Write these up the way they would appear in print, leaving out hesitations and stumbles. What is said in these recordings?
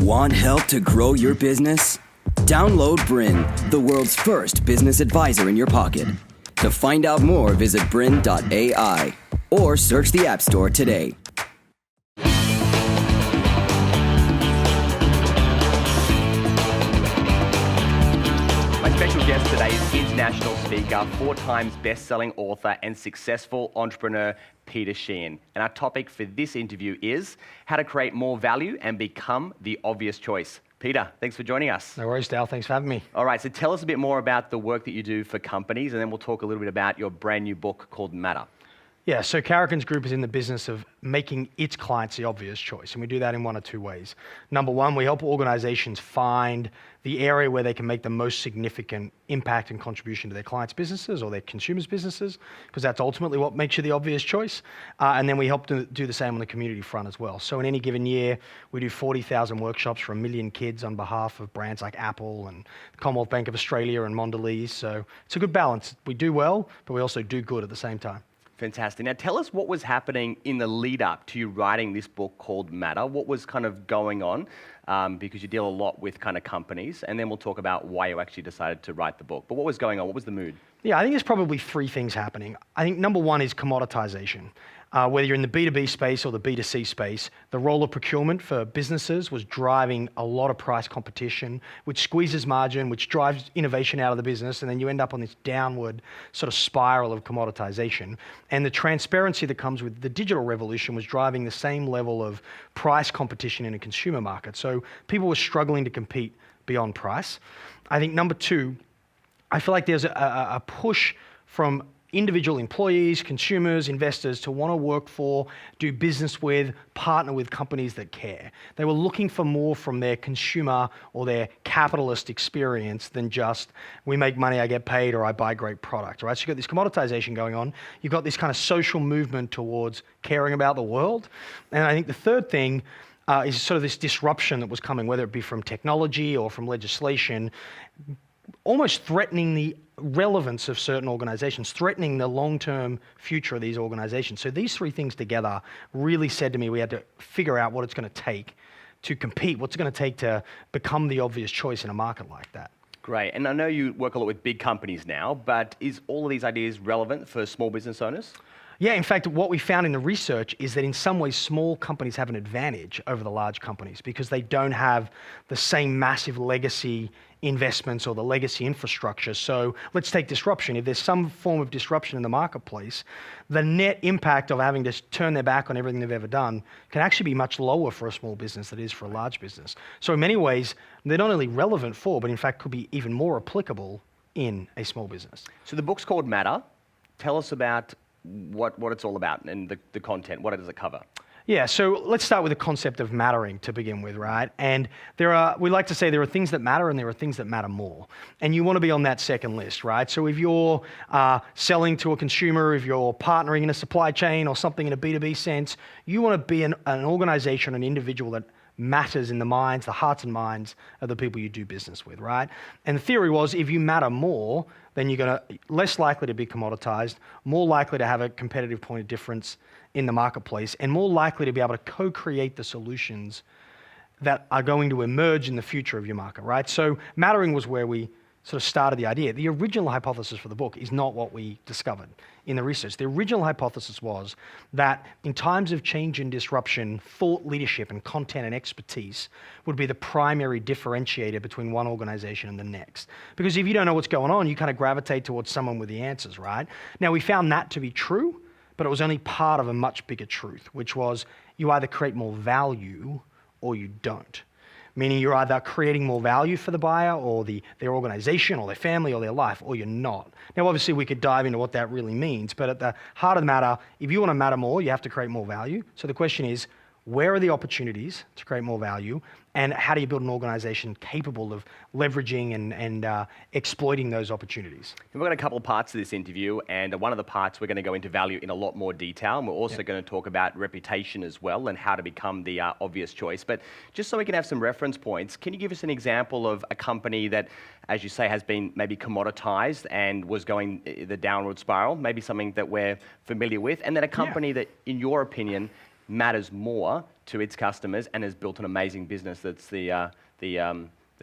Want help to grow your business? Download BRiN, the world's first business advisor in your pocket. To find out more, visit BRiN.ai or search the App Store today. My special guest today is international speaker, 4 times best-selling author and successful entrepreneur, Peter Sheahan. And our topic for this interview is how to create more value and become the obvious choice. Peter, thanks for joining us. No worries, Dale. Thanks for having me. All right, so tell us a bit more about the work that you do for companies, and then we'll talk a little bit about your brand new book called Matter. Yeah, so Carrigan's Group is in the business of making its clients the obvious choice, and we do that in one of 2 ways. Number one, we help organizations find the area where they can make the most significant impact and contribution to their clients' businesses or their consumers' businesses, because that's ultimately what makes you the obvious choice. And then we help to do the same on the community front as well. So in any given year, we do 40,000 workshops for 1 million kids on behalf of brands like Apple and Commonwealth Bank of Australia and Mondelez. So it's a good balance. We do well, but we also do good at the same time. Fantastic. Now tell us what was happening in the lead up to you writing this book called Matter. What was kind of going on? Because you deal a lot with kind of companies, and then we'll talk about why you actually decided to write the book. But what was going on? What was the mood? Yeah, I think there's probably 3 things happening. I think number one is commoditization. Whether you're in the B2B space or the B2C space, the role of procurement for businesses was driving a lot of price competition, which squeezes margin, which drives innovation out of the business, and then you end up on this downward sort of spiral of commoditization. And the transparency that comes with the digital revolution was driving the same level of price competition in a consumer market. So people were struggling to compete beyond price. I think number 2, I feel like there's a push from individual employees, consumers, investors to want to work for, do business with, partner with companies that care. They were looking for more from their consumer or their capitalist experience than just, we make money, I get paid, or I buy great product, right? So you've got this commoditization going on. You've got this kind of social movement towards caring about the world. And I think the third thing is sort of this disruption that was coming, whether it be from technology or from legislation, almost threatening the relevance of certain organizations, threatening the long-term future of these organizations. So these 3 things together really said to me we had to figure out what it's going to take to compete, what's it going to take to become the obvious choice in a market like that. Great. And I know you work a lot with big companies now, but is all of these ideas relevant for small business owners? Yeah, in fact, what we found in the research is that in some ways, small companies have an advantage over the large companies because they don't have the same massive legacy investments or the legacy infrastructure. So let's take disruption. If there's some form of disruption in the marketplace, the net impact of having to turn their back on everything they've ever done can actually be much lower for a small business than it is for a large business. So in many ways, they're not only relevant for, but in fact could be even more applicable in a small business. So the book's called Matter. Tell us about what it's all about and the content. What does it cover? Yeah, so let's start with the concept of mattering to begin with, right? And we like to say there are things that matter and there are things that matter more. And you want to be on that second list, right? So if you're selling to a consumer, if you're partnering in a supply chain or something in a B2B sense, you want to be an organization, an individual that matters in the minds, the hearts and minds of the people you do business with, right? And the theory was if you matter more, then you're less likely to be commoditized, more likely to have a competitive point of difference in the marketplace, and more likely to be able to co-create the solutions that are going to emerge in the future of your market, right? So mattering was where we sort of started the idea. The original hypothesis for the book is not what we discovered in the research. The original hypothesis was that in times of change and disruption, thought leadership and content and expertise would be the primary differentiator between one organization and the next. Because if you don't know what's going on, you kind of gravitate towards someone with the answers, right? Now, we found that to be true, but it was only part of a much bigger truth, which was you either create more value or you don't. Meaning you're either creating more value for the buyer or their organization or their family or their life, or you're not. Now, obviously, we could dive into what that really means, but at the heart of the matter, if you want to matter more, you have to create more value. So the question is, where are the opportunities to create more value, and how do you build an organization capable of leveraging and exploiting those opportunities? We've got a couple of parts to this interview, and one of the parts we're going to go into value in a lot more detail, and we're also going to talk about reputation as well and how to become the obvious choice. But just so we can have some reference points, can you give us an example of a company that, as you say, has been maybe commoditized and was going the downward spiral, maybe something that we're familiar with, and then a company that, in your opinion, matters more to its customers and has built an amazing business that's the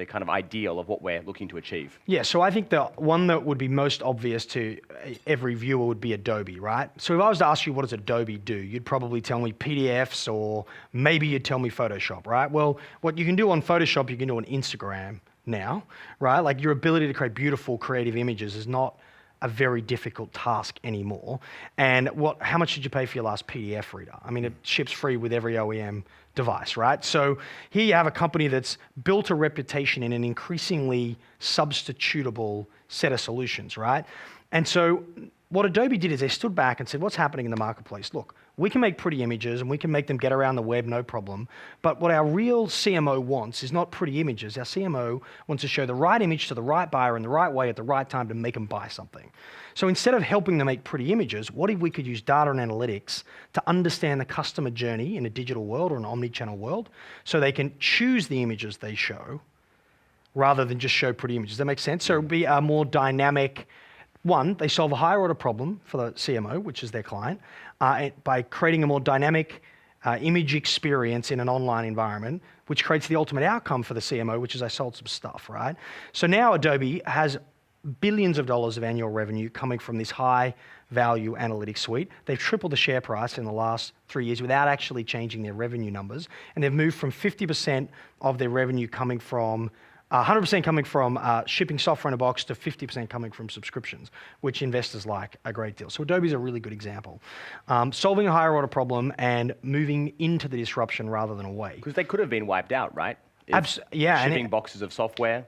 kind of ideal of what we're looking to achieve? Yeah, so I think the one that would be most obvious to every viewer would be Adobe, right? So if I was to ask you what does Adobe do, you'd probably tell me PDFs, or maybe you'd tell me Photoshop, right? Well, what you can do on Photoshop, you can do on Instagram now, right? Like your ability to create beautiful, creative images is not a very difficult task anymore. And how much did you pay for your last PDF reader? I mean, it ships free with every OEM device, right? So here you have a company that's built a reputation in an increasingly substitutable set of solutions, right? And so what Adobe did is they stood back and said, what's happening in the marketplace? Look, we can make pretty images and we can make them get around the web, no problem. But what our real CMO wants is not pretty images. Our CMO wants to show the right image to the right buyer in the right way at the right time to make them buy something. So instead of helping them make pretty images, what if we could use data and analytics to understand the customer journey in a digital world or an omni-channel world so they can choose the images they show rather than just show pretty images? Does that make sense? So it would be a more dynamic. One, they solve a higher order problem for the CMO, which is their client, by creating a more dynamic image experience in an online environment, which creates the ultimate outcome for the CMO, which is I sold some stuff, right? So now Adobe has billions of dollars of annual revenue coming from this high value analytics suite. They've tripled the share price in the last 3 years without actually changing their revenue numbers. And they've moved from 50% of their revenue coming from 100% coming from shipping software in a box to 50% coming from subscriptions, which investors like a great deal. So Adobe's a really good example. Solving a higher order problem and moving into the disruption rather than away. Because they could have been wiped out, right? Yeah. Shipping boxes of software,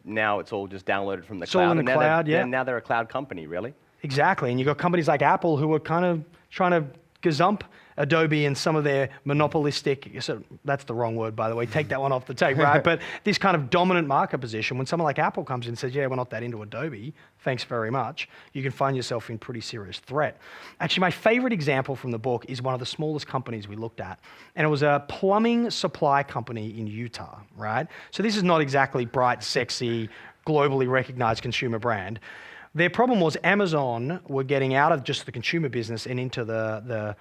now it's all just downloaded from the It's cloud. all in the cloud, yeah. And now they're a cloud company, really. Exactly, and you've got companies like Apple who are kind of trying to gazump Adobe and some of their monopolistic, so that's the wrong word, by the way, take that one off the tape, right? But this kind of dominant market position, when someone like Apple comes in and says, yeah, we're not that into Adobe, thanks very much, you can find yourself in pretty serious threat. Actually, my favorite example from the book is one of the smallest companies we looked at, and it was a plumbing supply company in Utah, right? So this is not exactly bright, sexy, globally recognized consumer brand. Their problem was Amazon were getting out of just the consumer business and into the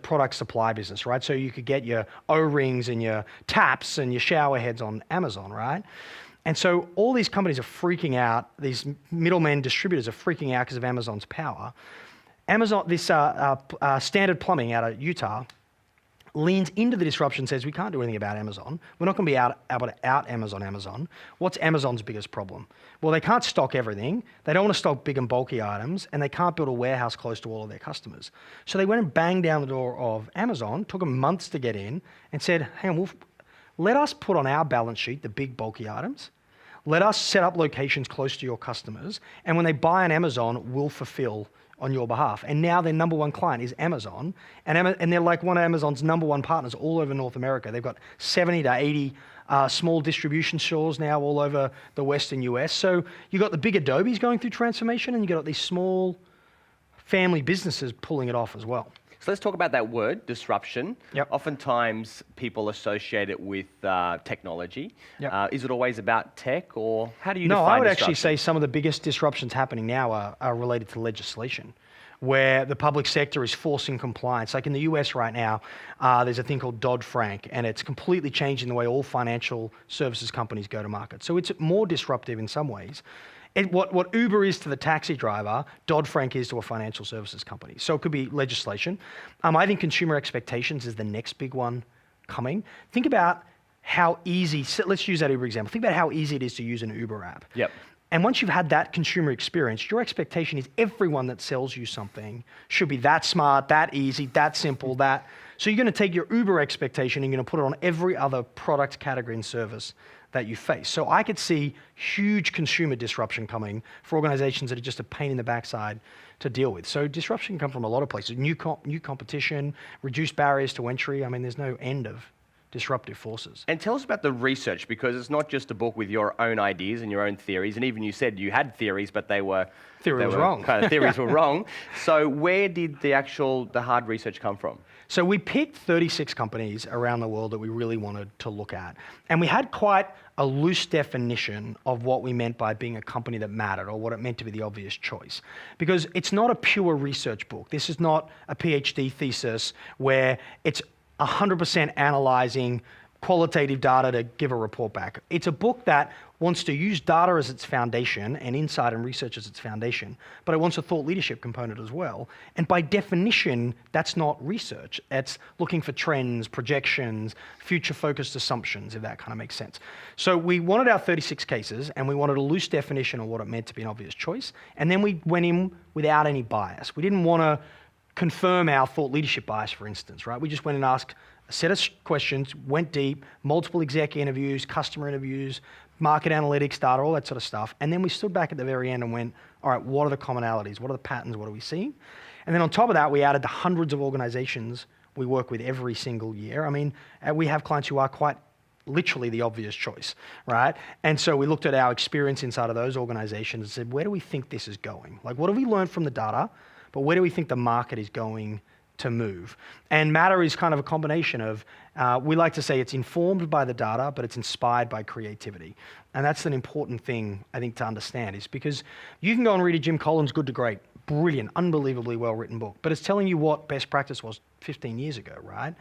product supply business, right? So you could get your O-rings and your taps and your shower heads on Amazon, right? And so all these companies are freaking out. These middlemen distributors are freaking out because of Amazon's power. Amazon, this Standard Plumbing out of Utah, leans into the disruption and says, we can't do anything about Amazon. We're not going to be able to out Amazon. What's Amazon's biggest problem? Well, they can't stock everything. They don't want to stock big and bulky items, and they can't build a warehouse close to all of their customers. So they went and banged down the door of Amazon, took them months to get in, and said, hey, let us put on our balance sheet the big bulky items. Let us set up locations close to your customers, and when they buy on Amazon, we'll fulfill on your behalf. And now their number one client is Amazon, and they're like one of Amazon's number one partners all over North America. They've got 70 to 80 small distribution stores now all over the Western US. So you've got the big Adobes going through transformation, and you've got these small family businesses pulling it off as well. So let's talk about that word, disruption. Yep. Oftentimes people associate it with technology. Yep. Is it always about tech, or how do you No, define I would disruption? actually say some of the biggest disruptions happening now are related to legislation, where the public sector is forcing compliance. Like in the US right now, there's a thing called Dodd-Frank, and it's completely changing the way all financial services companies go to market. So it's more disruptive in some ways. What Uber is to the taxi driver, Dodd-Frank is to a financial services company. So it could be legislation. I think consumer expectations is the next big one coming. Think about how easy, let's use that Uber example. Think about how easy it is to use an Uber app. Yep. And once you've had that consumer experience, your expectation is everyone that sells you something should be that smart, that easy, that simple, that. So you're going to take your Uber expectation and you're going to put it on every other product category and service that you face. So I could see huge consumer disruption coming for organizations that are just a pain in the backside to deal with. So disruption can come from a lot of places. New competition, reduced barriers to entry. I mean, there's no end of disruptive forces. And tell us about the research, because it's not just a book with your own ideas and your own theories, and even you said you had theories, but they were wrong. Kind of theories were wrong. So where did the hard research come from? So we picked 36 companies around the world that we really wanted to look at. And we had quite a loose definition of what we meant by being a company that mattered, or what it meant to be the obvious choice. Because it's not a pure research book. This is not a PhD thesis where it's 100% analyzing qualitative data to give a report back. It's a book that wants to use data as its foundation and insight and research as its foundation, but it wants a thought leadership component as well. And by definition, that's not research. It's looking for trends, projections, future-focused assumptions, if that kind of makes sense. So we wanted our 36 cases, and we wanted a loose definition of what it meant to be an obvious choice. And then we went in without any bias. We didn't want to confirm our thought leadership bias, for instance, right? We just went and asked a set of questions, went deep, multiple exec interviews, customer interviews, market analytics data, all that sort of stuff. And then we stood back at the very end and went, all right, what are the commonalities? What are the patterns? What are we seeing? And then on top of that, we added the hundreds of organizations we work with every single year. I mean, we have clients who are quite literally the obvious choice, right? And so we looked at our experience inside of those organizations and said, where do we think this is going? Like, what have we learned from the data, but where do we think the market is going to move? And matter is kind of a combination of, we like to say it's informed by the data, but it's inspired by creativity. And that's an important thing, I think, to understand, is because you can go and read a Jim Collins Good to Great, brilliant, unbelievably well-written book, but it's telling you what best practice was 15 years ago, right?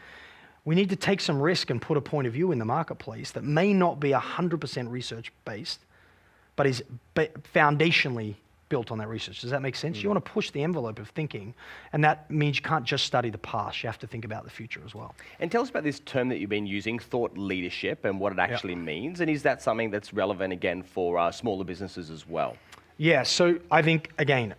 We need to take some risk and put a point of view in the marketplace that may not be 100% research-based, but is foundationally built on that research. Does that make sense? You want to push the envelope of thinking, and that means you can't just study the past. You have to think about the future as well. And tell us about this term that you've been using, thought leadership, and what it actually means. And is that something that's relevant, again, for smaller businesses as well? Yeah, so I think, again,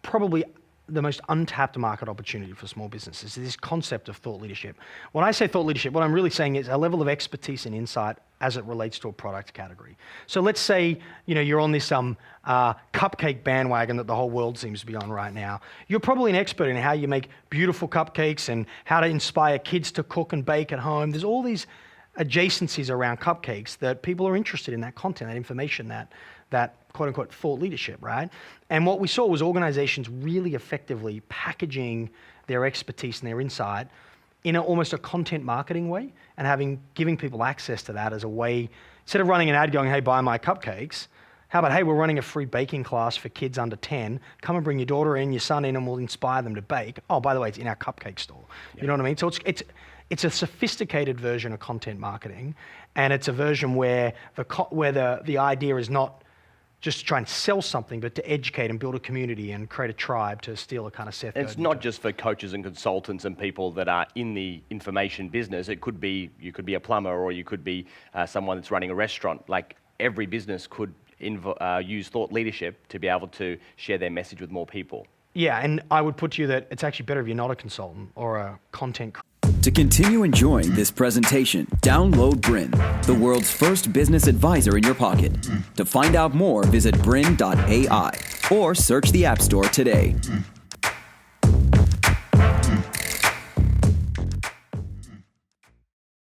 probably the most untapped market opportunity for small businesses is this concept of thought leadership. When I say thought leadership, what I'm really saying is a level of expertise and insight as it relates to a product category. So let's say you're on this cupcake bandwagon that the whole world seems to be on right now. You're probably an expert in how you make beautiful cupcakes and how to inspire kids to cook and bake at home. There's all these adjacencies around cupcakes that people are interested in, that content, that information, that quote-unquote thought leadership, right? And what we saw was organizations really effectively packaging their expertise and their insight in almost a content marketing way, and giving people access to that as a way, instead of running an ad going, hey, buy my cupcakes, how about, hey, we're running a free baking class for kids under 10, come and bring your daughter in, your son in, and we'll inspire them to bake. Oh, by the way, it's in our cupcake store. Yeah. You know what I mean? So it's a sophisticated version of content marketing, and it's a version where the idea is not just to try and sell something, but to educate and build a community and create a tribe, to steal a kind of Seth Godin. It's not just for coaches and consultants and people that are in the information business. It could be, you could be a plumber, or you could be someone that's running a restaurant. Like, every business could use thought leadership to be able to share their message with more people. Yeah, and I would put to you that it's actually better if you're not a consultant or a content creator. To continue enjoying this presentation, download BRiN, the world's first business advisor in your pocket. To find out more, visit BRiN.ai or search the App Store today.